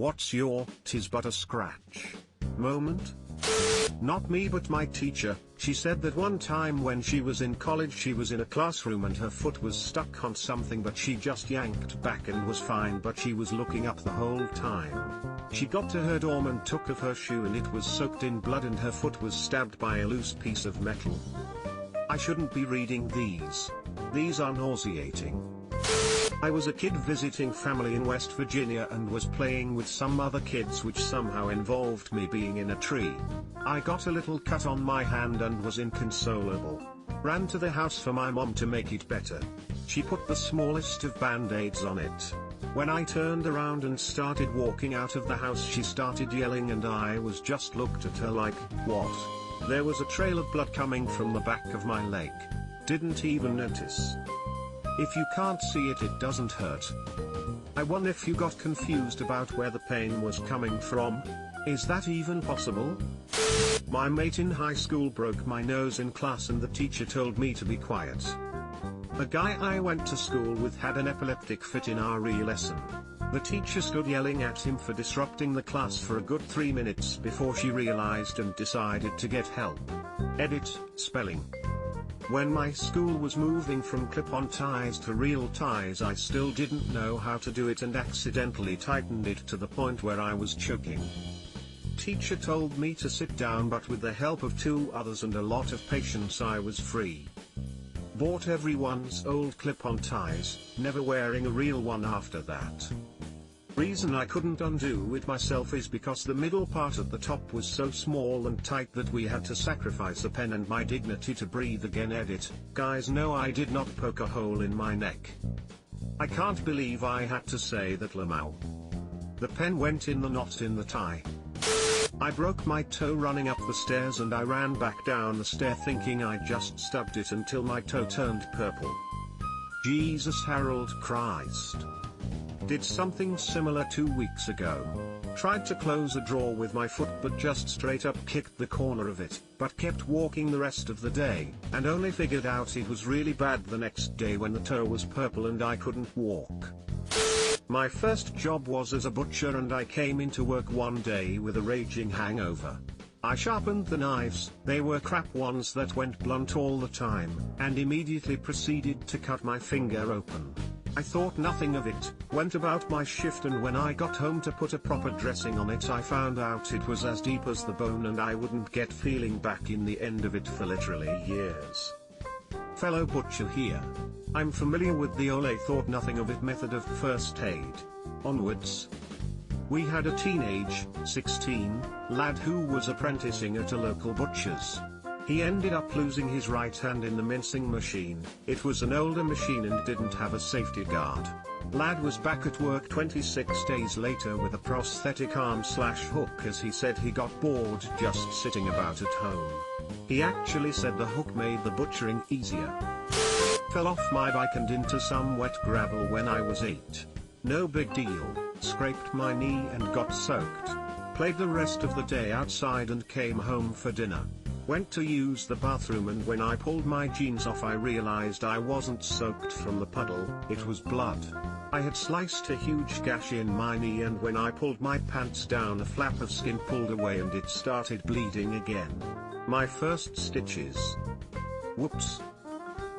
What's your "'tis but a scratch" moment? Not me but my teacher. She said that one time when she was in college she was in a classroom and her foot was stuck on something, but she just yanked back and was fine, but she was looking up the whole time. She got to her dorm and took off her shoe and it was soaked in blood and her foot was stabbed by a loose piece of metal. I shouldn't be reading these. These are nauseating. I was a kid visiting family in West Virginia and was playing with some other kids, which somehow involved me being in a tree. I got a little cut on my hand and was inconsolable. Ran to the house for my mom to make it better. She put the smallest of band-aids on it. When I turned around and started walking out of the house, she started yelling and I was just looked at her like, what? There was a trail of blood coming from the back of my leg. Didn't even notice. If you can't see it, it doesn't hurt. I wonder if you got confused about where the pain was coming from. Is that even possible? My mate in high school broke my nose in class and the teacher told me to be quiet. A guy I went to school with had an epileptic fit in our RE lesson. The teacher stood yelling at him for disrupting the class for a good 3 minutes before she realized and decided to get help. Edit, spelling. When my school was moving from clip-on ties to real ties, I still didn't know how to do it and accidentally tightened it to the point where I was choking. Teacher told me to sit down, but with the help of 2 others and a lot of patience I was free. Bought everyone's old clip-on ties, never wearing a real one after that. Reason I couldn't undo it myself is because the middle part at the top was so small and tight that we had to sacrifice a pen and my dignity to breathe again. Edit, guys, no, I did not poke a hole in my neck. I can't believe I had to say that, Lamau. The pen went in the knot in the tie. I broke my toe running up the stairs and I ran back down the stair thinking I just stubbed it until my toe turned purple. Jesus Harold Christ. Did something similar 2 weeks ago. Tried to close a drawer with my foot but just straight up kicked the corner of it, but kept walking the rest of the day, and only figured out it was really bad the next day when the toe was purple and I couldn't walk. My first job was as a butcher and I came into work one day with a raging hangover. I sharpened the knives, they were crap ones that went blunt all the time, and immediately proceeded to cut my finger open. I thought nothing of it, went about my shift, and when I got home to put a proper dressing on it I found out it was as deep as the bone and I wouldn't get feeling back in the end of it for literally years. Fellow butcher here. I'm familiar with the ole thought nothing of it method of first aid. Onwards. We had a teenage, 16, lad who was apprenticing at a local butcher's. He ended up losing his right hand in the mincing machine. It was an older machine and didn't have a safety guard. Lad was back at work 26 days later with a prosthetic arm/hook as he said he got bored just sitting about at home. He actually said the hook made the butchering easier. Fell off my bike and into some wet gravel when I was 8. No big deal, scraped my knee and got soaked. Played the rest of the day outside and came home for dinner. Went to use the bathroom and when I pulled my jeans off I realized I wasn't soaked from the puddle, it was blood. I had sliced a huge gash in my knee and when I pulled my pants down a flap of skin pulled away and it started bleeding again. My first stitches. Whoops.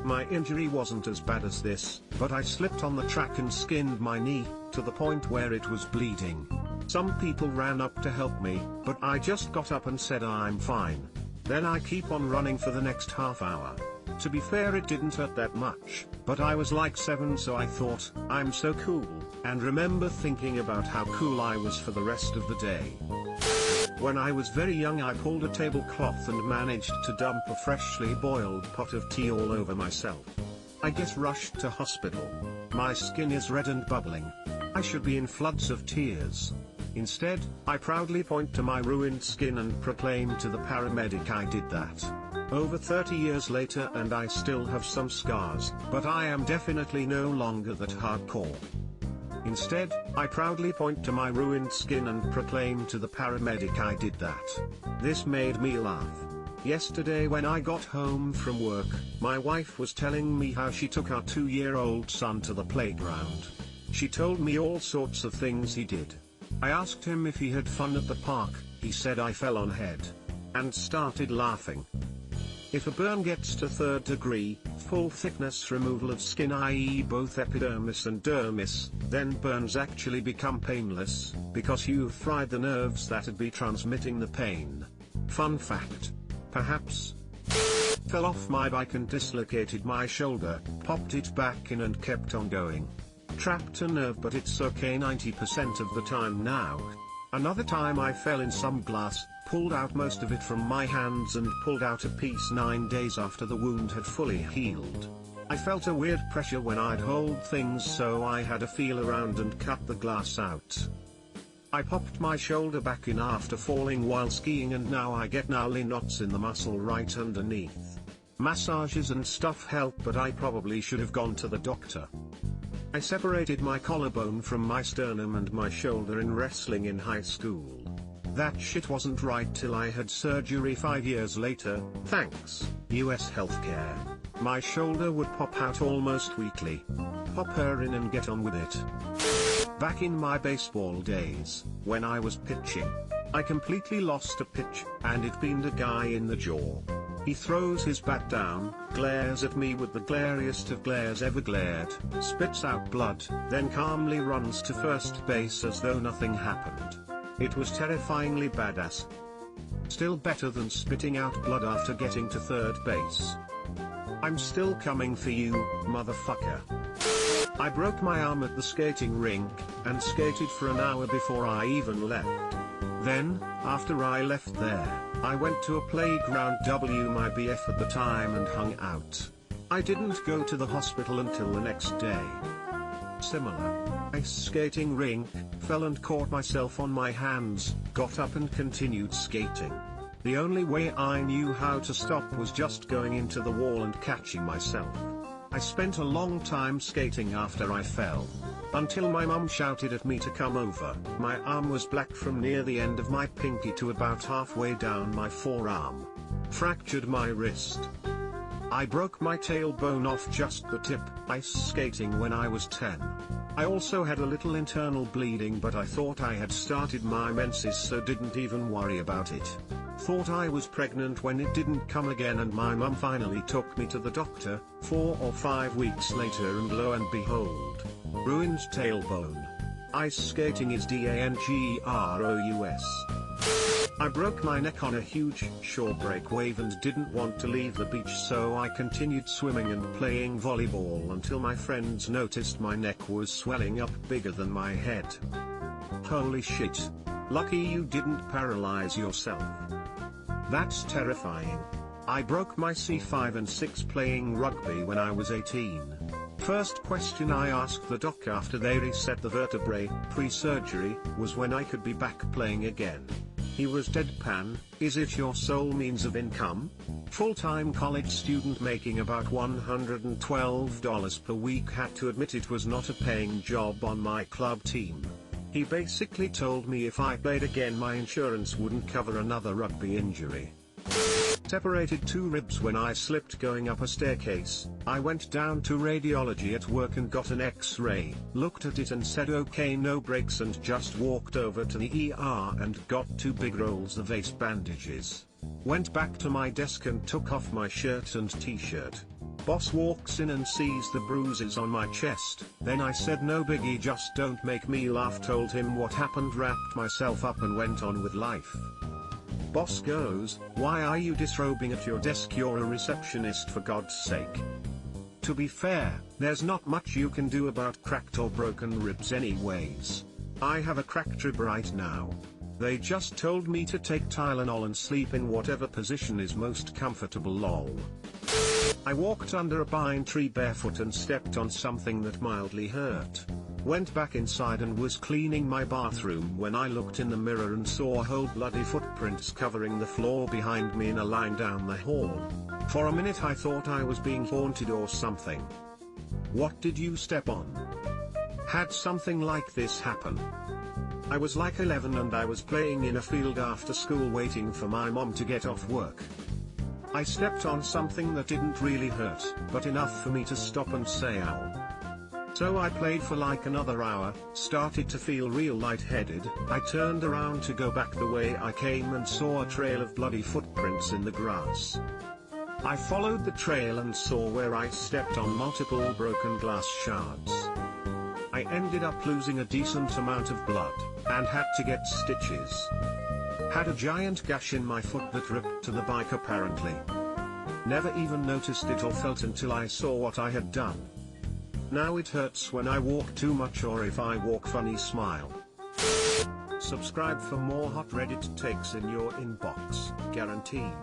My injury wasn't as bad as this, but I slipped on the track and skinned my knee, to the point where it was bleeding. Some people ran up to help me, but I just got up and said I'm fine. Then I keep on running for the next half hour. To be fair, it didn't hurt that much, but I was like 7 so I thought, I'm so cool, and remember thinking about how cool I was for the rest of the day. When I was very young I pulled a tablecloth and managed to dump a freshly boiled pot of tea all over myself. I get rushed to hospital. My skin is red and bubbling. I should be in floods of tears. Instead, I proudly point to my ruined skin and proclaim to the paramedic I did that. Over 30 years later and I still have some scars, but I am definitely no longer that hardcore. Instead, I proudly point to my ruined skin and proclaim to the paramedic I did that. This made me laugh. Yesterday when I got home from work, my wife was telling me how she took our 2-year-old son to the playground. She told me all sorts of things he did. I asked him if he had fun at the park, he said I fell on head. And started laughing. If a burn gets to 3rd degree, full thickness removal of skin, i.e. both epidermis and dermis, then burns actually become painless, because you've fried the nerves that'd be transmitting the pain. Fun fact. Perhaps. Fell off my bike and dislocated my shoulder, popped it back in and kept on going. Trapped a nerve, but it's okay 90% of the time now. Another time I fell in some glass, pulled out most of it from my hands and pulled out a piece 9 days after the wound had fully healed. I felt a weird pressure when I'd hold things, so I had a feel around and cut the glass out. I popped my shoulder back in after falling while skiing, and now I get gnarly knots in the muscle right underneath. Massages and stuff help, but I probably should have gone to the doctor. I separated my collarbone from my sternum and my shoulder in wrestling in high school. That shit wasn't right till I had surgery 5 years later, thanks, US healthcare. My shoulder would pop out almost weekly. Pop her in and get on with it. Back in my baseball days, when I was pitching, I completely lost a pitch, and it beamed a guy in the jaw. He throws his bat down, glares at me with the glariest of glares ever glared, spits out blood, then calmly runs to first base as though nothing happened. It was terrifyingly badass. Still better than spitting out blood after getting to 3rd base. I'm still coming for you, motherfucker. I broke my arm at the skating rink, and skated for an hour before I even left. Then, after I left there, I went to a playground my BF at the time and hung out. I didn't go to the hospital until the next day. Similar. Ice skating rink, fell and caught myself on my hands, got up and continued skating. The only way I knew how to stop was just going into the wall and catching myself. I spent a long time skating after I fell. Until my mum shouted at me to come over. My arm was black from near the end of my pinky to about halfway down my forearm. Fractured my wrist. I broke my tailbone off just the tip, ice skating when I was 10. I also had a little internal bleeding, but I thought I had started my menses, so didn't even worry about it. Thought I was pregnant when it didn't come again, and my mum finally took me to the doctor, 4 or 5 weeks later, and lo and behold, ruined tailbone. Ice skating is dangerous. I broke my neck on a huge shore break wave and didn't want to leave the beach, so I continued swimming and playing volleyball until my friends noticed my neck was swelling up bigger than my head. Holy shit. Lucky you didn't paralyze yourself. That's terrifying. I broke my C5 and 6 playing rugby when I was 18. First question I asked the doc after they reset the vertebrae, pre-surgery, was when I could be back playing again. He was deadpan, "Is it your sole means of income?" Full-time college student making about $112 per week had to admit it was not a paying job on my club team. He basically told me if I played again my insurance wouldn't cover another rugby injury. Separated 2 ribs when I slipped going up a staircase. I went down to radiology at work and got an X-ray, looked at it and said okay, no breaks, and just walked over to the ER and got 2 big rolls of ace bandages. Went back to my desk and took off my shirt and t-shirt. Boss walks in and sees the bruises on my chest. Then I said no biggie, just don't make me laugh, told him what happened, wrapped myself up and went on with life. Boss goes, "Why are you disrobing at your desk? You're a receptionist, for God's sake." To be fair, there's not much you can do about cracked or broken ribs anyways. I have a cracked rib right now. They just told me to take Tylenol and sleep in whatever position is most comfortable, lol. I walked under a pine tree barefoot and stepped on something that mildly hurt. Went back inside and was cleaning my bathroom when I looked in the mirror and saw whole bloody footprints covering the floor behind me in a line down the hall. For a minute I thought I was being haunted or something. What did you step on? Had something like this happen? I was like 11 and I was playing in a field after school waiting for my mom to get off work. I stepped on something that didn't really hurt, but enough for me to stop and say ow. So I played for like another hour, started to feel real lightheaded. I turned around to go back the way I came and saw a trail of bloody footprints in the grass. I followed the trail and saw where I stepped on multiple broken glass shards. I ended up losing a decent amount of blood, and had to get stitches. Had a giant gash in my foot that ripped to the bike apparently. Never even noticed it or felt until I saw what I had done. Now it hurts when I walk too much or if I walk funny smile. Subscribe for more hot Reddit takes in your inbox, guaranteed.